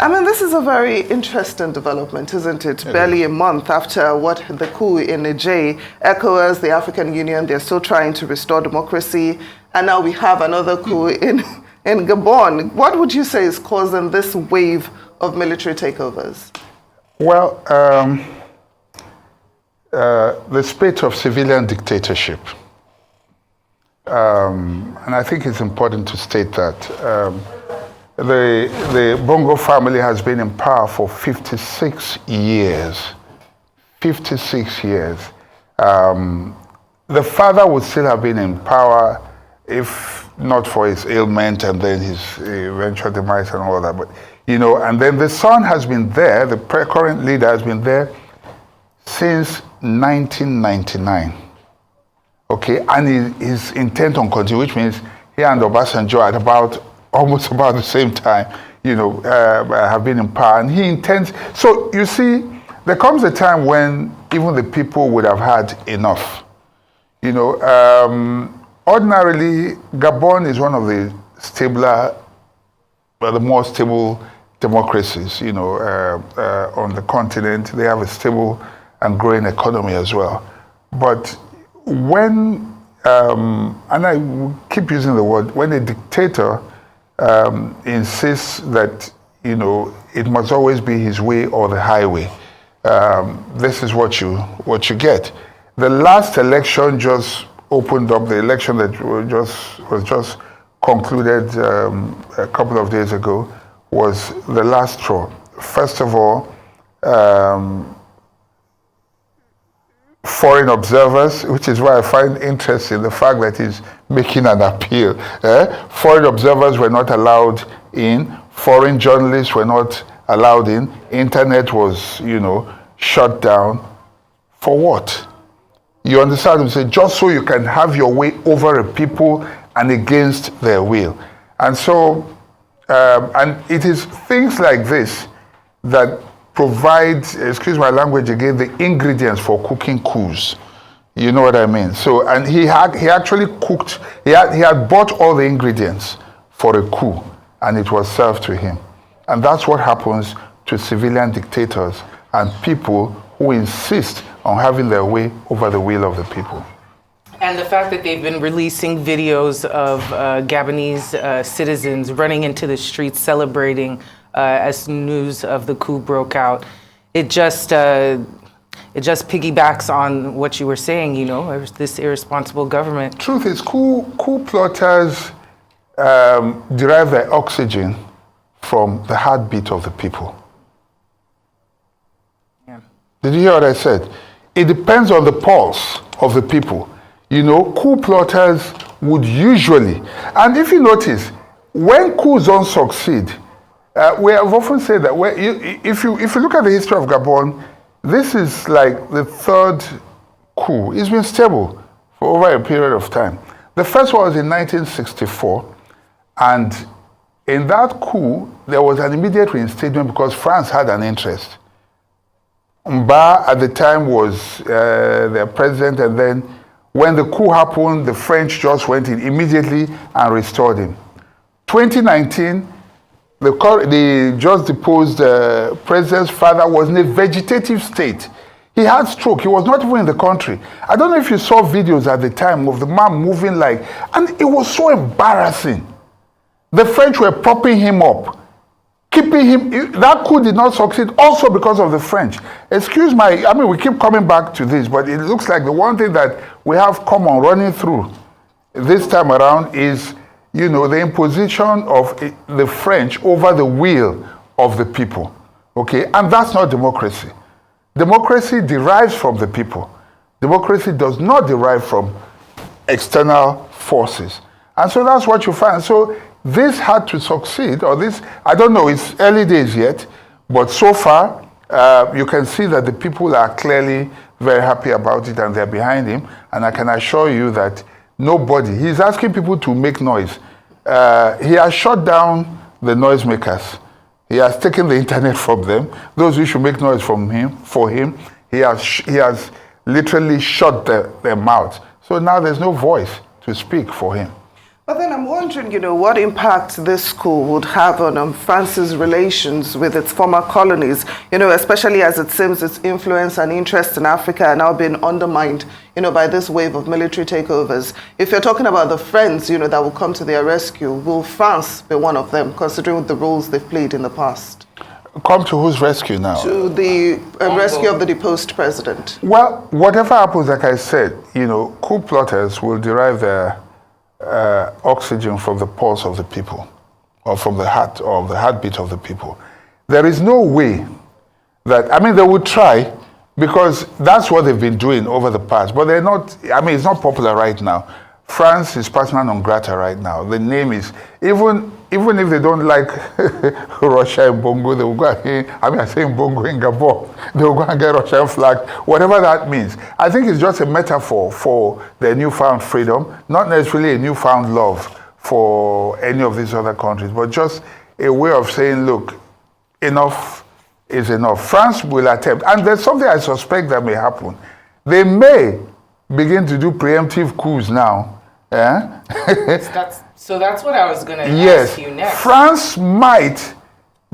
I mean, this is a very interesting development, isn't it? Barely a month after what the coup in Niger, ECOWAS, the African Union, they're still trying to restore democracy. And now we have another coup in Gabon. What would you say is causing this wave of military takeovers? Well, the spate of civilian dictatorship. And I think it's important to state that the Bongo family has been in power for 56 years. 56 years. The father would still have been in power if not for his ailment and then his eventual demise and all that. But, you know, and then the son has been there, the current leader has been there since 1999. Okay, and he's intent on continuing, which means he and Obasanjo at almost about the same time, you know, have been in power, and he intends. So you see, there comes a time when even the people would have had enough. You know, ordinarily, Gabon is one of the stabler, the more stable democracies, you know, on the continent. They have a stable and growing economy as well. But when, and I keep using the word, when a dictator insists that, you know, it must always be his way or the highway, this is what you get. The last election just opened up, the election that was just concluded a couple of days ago was the last straw. First of all, foreign observers, which is why I find interesting the fact that he's making an appeal. Foreign observers were not allowed in. Foreign journalists were not allowed in. Internet was, you know, shut down. For what? You understand what I'm saying? Just so you can have your way over a people and against their will. And so, and it is things like this that provide, excuse my language again, the ingredients for cooking coups. You know what I mean? So, and he actually cooked, he had bought all the ingredients for a coup, and it was served to him. And that's what happens to civilian dictators and people who insist on having their way over the will of the people. And the fact that they've been releasing videos of Gabonese citizens running into the streets celebrating as news of the coup broke out, it just piggybacks on what you were saying, you know, this irresponsible government. Truth is, coup plotters derive their oxygen from the heartbeat of the people. Yeah. Did you hear what I said? It depends on the pulse of the people. You know, coup plotters would usually, and if you notice, when coups don't succeed, we have often said that if you look at the history of Gabon, this is like the third coup. It's been stable for over a period of time. The first one was in 1964, and in that coup, there was an immediate reinstatement because France had an interest. Mba at the time was their president, and then when the coup happened, the French just went in immediately and restored him. 2019, the just deposed president's father was in a vegetative state. He had stroke. He was not even in the country. I don't know if you saw videos at the time of the man moving like, and it was so embarrassing. The French were propping him up, keeping him. That coup did not succeed also because of the French. Excuse my, I mean, we keep coming back to this, but it looks like the one thing that we have common running through this time around is, you know, the imposition of the French over the will of the people, okay? And that's not democracy. Democracy derives from the people. Democracy does not derive from external forces. And so that's what you find. So this had to succeed, or this, I don't know, it's early days yet, but so far, you can see that the people are clearly very happy about it and they're behind him. And I can assure you that nobody, he's asking people to make noise. He has shut down the noisemakers. He has taken the internet from them. Those who should make noise for him, he has literally shut their mouths. So now there's no voice to speak for him. But then I'm wondering, what impact this coup would have on France's relations with its former colonies, especially as it seems its influence and interest in Africa are now being undermined, by this wave of military takeovers. If you're talking about the friends, that will come to their rescue, will France be one of them, considering the roles they've played in the past? Come to whose rescue now? To the rescue of the deposed president. Well, whatever happens, like I said, coup plotters will derive their oxygen from the pulse of the people, or from the heart, or the heartbeat of the people. There is no way that, they would try, because that's what they've been doing over the past, but they're not, it's not popular right now. France is persona non grata right now. The name is, even if they don't like Russia and Bongo, they will go and, I'm saying Bongo in Gabon, they will go and get Russian flag, whatever that means. I think it's just a metaphor for their newfound freedom, not necessarily a newfound love for any of these other countries, but just a way of saying, look, enough is enough. France will attempt, and there's something I suspect that may happen. They may begin to do preemptive coups now. So that's what I was going to ask you next. France might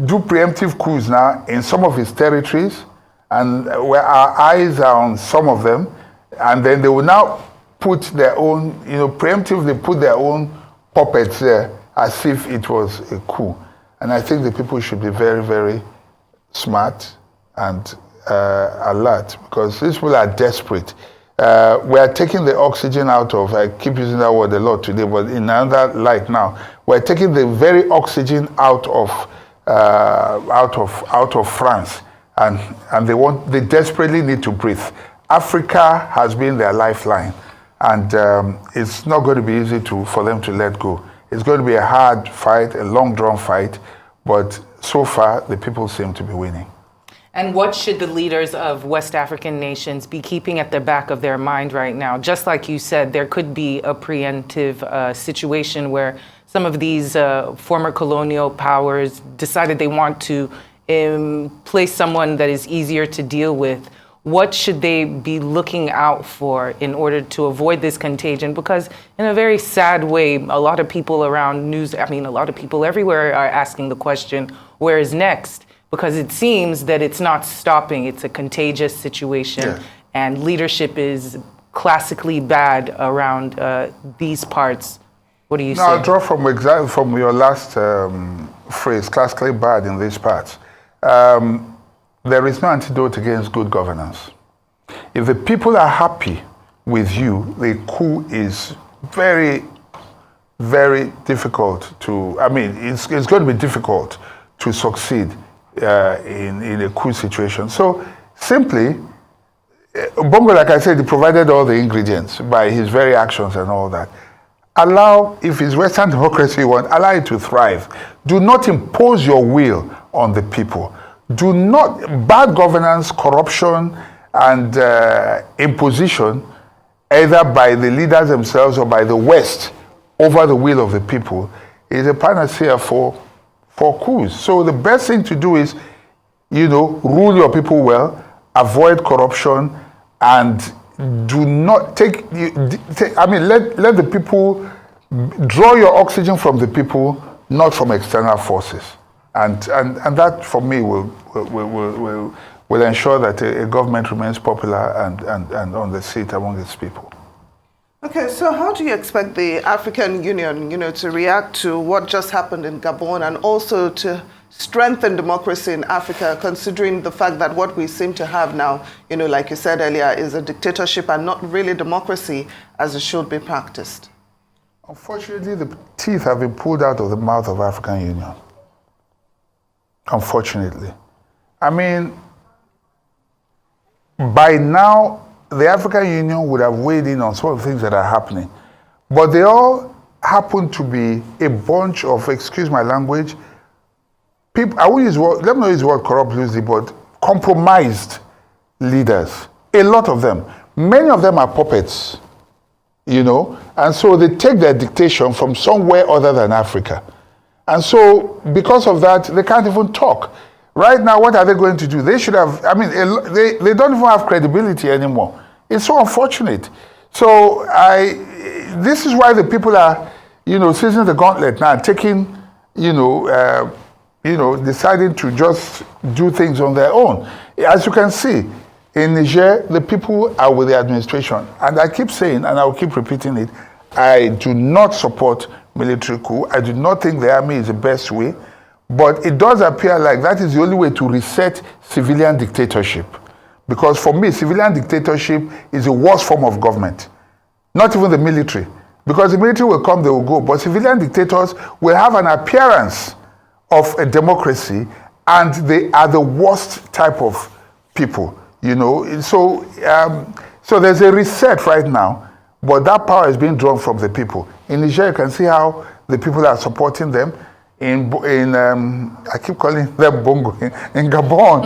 do preemptive coups now in some of its territories, and where our eyes are on some of them, and then they will now put their own, preemptively put their own puppets there as if it was a coup. And I think the people should be very, very smart and alert, because these people are desperate. We are taking the oxygen out of, I keep using that word a lot today, but in another light now, we're taking the very oxygen out of France, and they desperately need to breathe. Africa has been their lifeline, and it's not going to be easy for them to let go. It's going to be a hard fight, a long drawn fight, but so far the people seem to be winning. And what should the leaders of West African nations be keeping at the back of their mind right now? Just like you said, there could be a preemptive situation where some of these former colonial powers decided they want to place someone that is easier to deal with. What should they be looking out for in order to avoid this contagion? Because in a very sad way, a lot of people around news, a lot of people everywhere are asking the question, where is next? Because it seems that it's not stopping. It's a contagious situation, and leadership is classically bad around these parts. What do you say? I'll draw from your last phrase, classically bad in these parts. There is no antidote against good governance. If the people are happy with you, the coup is very, very difficult to, it's going to be difficult to succeed in a coup situation. So simply, Bongo, like I said, he provided all the ingredients by his very actions and all that. Allow, if it's Western democracy you want, allow it to thrive. Do not impose your will on the people. Do not, bad governance, corruption, and imposition, either by the leaders themselves or by the West, over the will of the people, is a panacea for coups. So the best thing to do is, rule your people well, avoid corruption, and do not let the people draw your oxygen from the people, not from external forces. And that, for me, will ensure that a government remains popular and on the seat among its people. Okay, so how do you expect the African Union, to react to what just happened in Gabon, and also to strengthen democracy in Africa, considering the fact that what we seem to have now, like you said earlier, is a dictatorship and not really democracy as it should be practiced? Unfortunately, the teeth have been pulled out of the mouth of African Union. Unfortunately. By now, the African Union would have weighed in on some of the things that are happening. But they all happen to be a bunch of, excuse my language, people, let me not use the word corrupt loosely, but compromised leaders. A lot of them. Many of them are puppets, and so they take their dictation from somewhere other than Africa. And so, because of that, they can't even talk. Right now, what are they going to do? They should have, they don't even have credibility anymore. It's so unfortunate. So, this is why the people are, seizing the gauntlet now, taking, deciding to just do things on their own. As you can see, in Niger, the people are with the administration. And I keep saying, and I'll keep repeating it, I do not support military coup. I do not think the army is the best way. But it does appear like that is the only way to reset civilian dictatorship. Because for me, civilian dictatorship is the worst form of government. Not even the military. Because the military will come, they will go. But civilian dictators will have an appearance of a democracy, and they are the worst type of people, So there's a reset right now, but that power is being drawn from the people. In Niger, you can see how the people are supporting them. I keep calling them Bongo. In Gabon,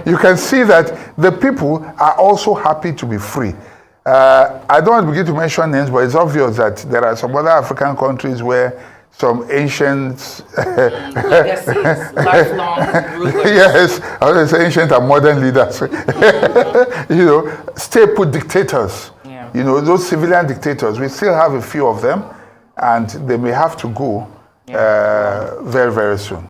you can see that the people are also happy to be free. I don't want to begin to mention names, but it's obvious that there are some other African countries where some ancient lifelong rulers. Yes, I was say ancient and modern leaders. Stay put dictators. Yeah. Those civilian dictators. We still have a few of them, and they may have to go very, very soon.